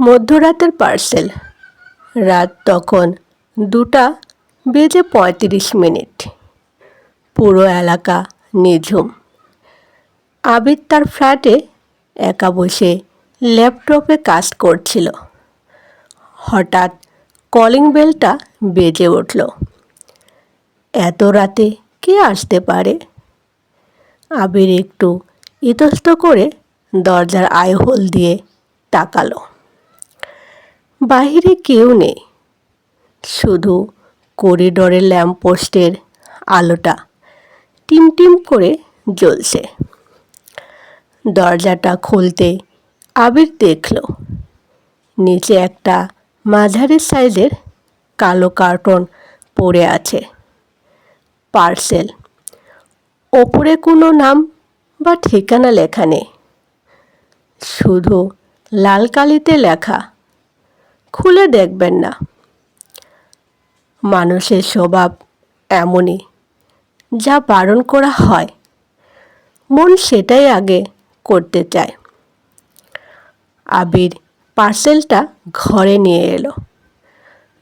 মধ্যরাতের পার্সেল। রাত তখন 2:35। পুরো এলাকা নিঝুম। আবির তার ফ্ল্যাটে একা বসে ল্যাপটপে কাজ করছিল। হঠাৎ কলিং বেলটা বেজে উঠল। এত রাতে কে আসতে পারে? আবির একটু ইতস্ত করে দরজার আইহোল দিয়ে তাকালো। বাহিরে কেউ নেই, শুধু করিডোরের ল্যাম্পপোস্টের আলোটা টিমটিম করে জ্বলছে। দরজাটা খুলতে আবির দেখল নিচে একটা মাঝারি সাইজের কালো কার্টন পড়ে আছে। পার্সেল। ওপরে কোনো নাম বা ঠিকানা লেখা নেই, শুধু লাল কালিতে লেখা, খুলে দেখবেন না। মানুষের স্বভাব এমনই, যা বারণ করা হয় মন সেটাই আগে করতে চায়। আবির পার্সেলটা ঘরে নিয়ে এলো।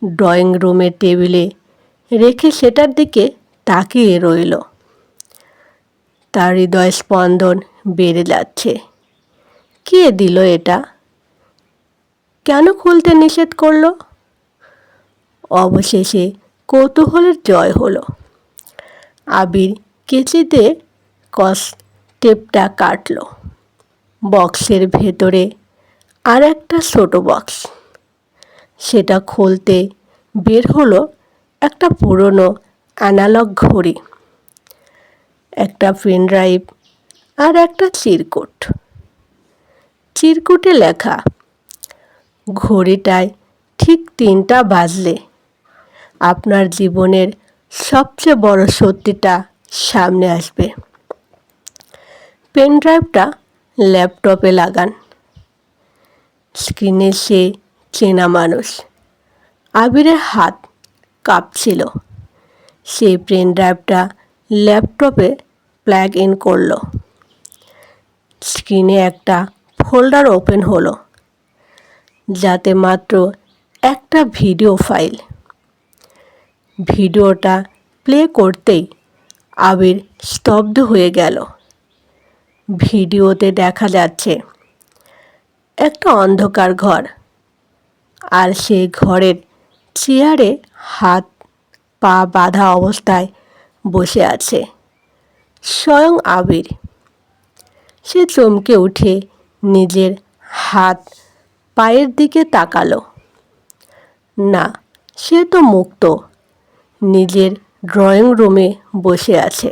ড্রয়িং রুমের টেবিলে রেখে সেটার দিকে তাকিয়ে রইল। তার হৃদয় স্পন্দন বেড়ে যাচ্ছে। কে দিল এটা? কেন খুলতে নিষেধ করলো? অবশেষে কৌতূহলের জয় হলো। আবির কেঁচিতে টেপটা কাটল। বক্সের ভেতরে আর একটা ছোট বক্স। সেটা খুলতে বের হলো একটা পুরনো অ্যানালগ ঘড়ি, একটা পেন ড্রাইভ আর একটা চিরকুট। চিরকুটে লেখা, ঘড়িটায় ঠিক 3টা বাজলে আপনার জীবনের সবচেয়ে বড় সত্যিটা সামনে আসবে। পেন ড্রাইভটা ল্যাপটপে লাগান। স্ক্রিনে সে চেনা মানুষ। আবিরের হাত কাঁপছিল। সে পেন ড্রাইভটা ল্যাপটপে প্লাগ ইন করলো। স্ক্রিনে একটা ফোল্ডার ওপেন হলো, যাতে মাত্র একটা ভিডিও ফাইল। ভিডিওটা প্লে করতেই আবির স্তব্ধ হয়ে গেল। ভিডিওতে দেখা যাচ্ছে একটা অন্ধকার ঘর, আর সেই ঘরের চেয়ারে হাত পা বাঁধা অবস্থায় বসে আছে স্বয়ং আবির। সে চমকে উঠে নিজের হাত পায়ের দিকে তাকালো। না, সে তো মুক্ত, নিজের ড্রয়িং রুমে বসে আছে।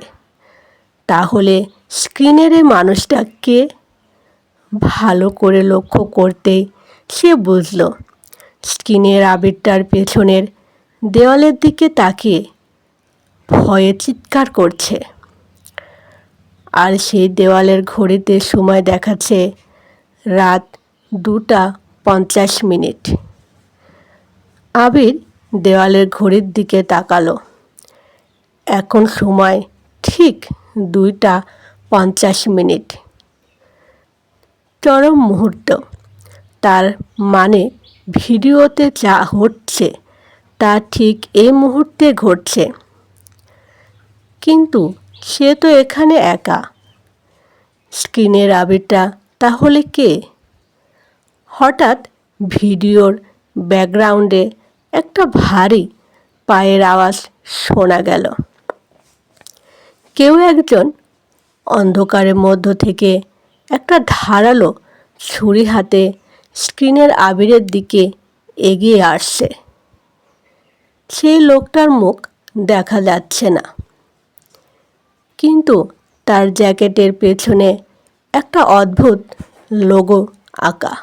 তাহলে স্ক্রিনের এই মানুষটা কে? ভালো করে লক্ষ্য করতেই সে বুঝল স্ক্রিনের আবিরটার পেছনের দেওয়ালের দিকে তাকিয়ে ভয়ে চিৎকার করছে। আর সেই দেওয়ালের ঘড়িতে সময় দেখাচ্ছে রাত 2:50। আবির দেওয়ালের ঘড়ির দিকে তাকালো। এখন সময় ঠিক 2:50। চরম মুহূর্ত। তার মানে ভিডিওতে যা হচ্ছে তা ঠিক এই মুহূর্তে ঘটছে। কিন্তু সে তো এখানে একা। স্ক্রিনের আবিরটা তাহলে কে? হঠাৎ ভিডিওর ব্যাকগ্রাউন্ডে একটা ভারী পায়ের আওয়াজ শোনা গেল। কেউ একজন অন্ধকারের মধ্য থেকে একটা ধারালো ছুরি হাতে স্ক্রিনের আবিরের দিকে এগিয়ে আসছে। সেই লোকটার মুখ দেখা যাচ্ছে না, কিন্তু তার জ্যাকেটের পেছনে একটা অদ্ভুত লোগো আঁকা।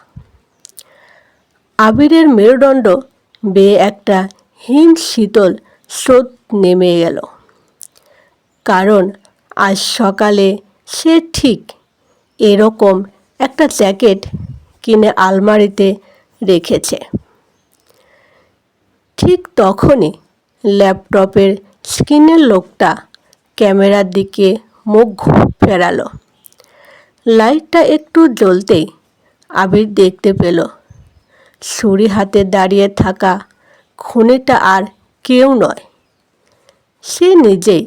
আবিরের মেরুদণ্ড বেয়ে একটা হিম শীতল স্রোত নেমে গেল, কারণ আজ সকালে সে ঠিক এরকম একটা জ্যাকেট কিনে আলমারিতে রেখেছে। ঠিক তখনই ল্যাপটপের স্ক্রিনের লোকটা ক্যামেরার দিকে মুখ ফেরালো। লাইটটা একটু জ্বলতেই আবির দেখতে পেল ছুরি হাতে দাঁড়িয়ে থাকা খুনিটা আর কেউ নয়, সে নিজেই।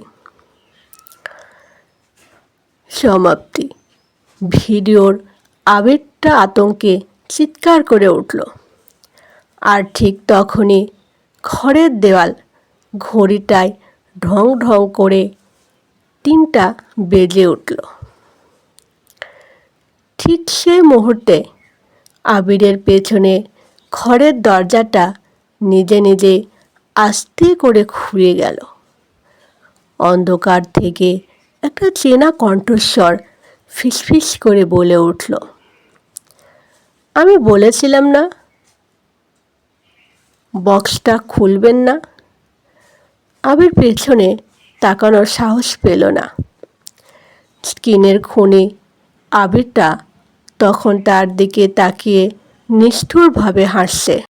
সমাপ্তি। ভিডিওর আবিরটা আতঙ্কে চিৎকার করে উঠল। আর ঠিক তখনই ঘরের দেওয়াল ঘড়িটায় ঢং ঢং করে 3টা বেজে উঠল। ঠিক সেই মুহূর্তে আবিরের পেছনে ঘরের দরজাটা নিজে নিজে আস্তে করে খুলে গেল। অন্ধকার থেকে একটা চেনা কণ্ঠস্বর ফিসফিস করে বলে উঠল, আমি বলেছিলাম না বক্সটা খুলবেন না। আবির পেছনে তাকানোর সাহস পেল না। স্ক্রিনের খুনি আবিরটা তখন তার দিকে তাকিয়ে নিষ্ঠুরভাবে হাসছে।